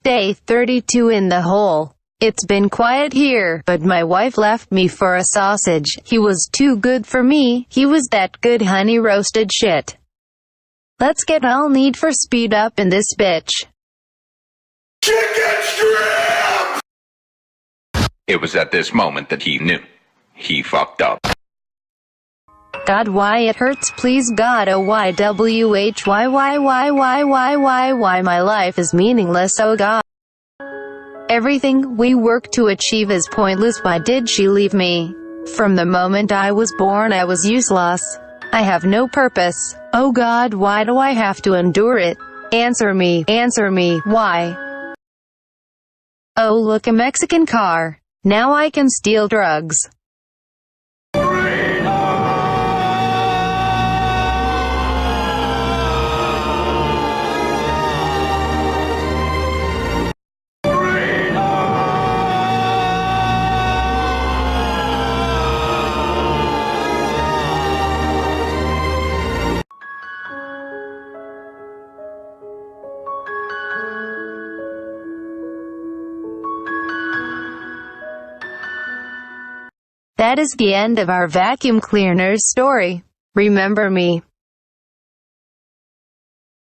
Day 32 in the hole. It's been quiet here, but my wife left me for a sausage. He was too good for me. He was that good honey roasted shit. Let's get all Need for Speed up in this bitch. Chicken strip! It was at this moment that he knew. He fucked up. God, why it hurts, please God, oh why why my life is meaningless, oh God. Everything we work to achieve is pointless, why did she leave me? From the moment I was born I was useless. I have no purpose. Oh God, why do I have to endure it? Answer me, why? Oh look, a Mexican car. Now I can steal drugs. That is the end of our vacuum cleaner's story. Remember me.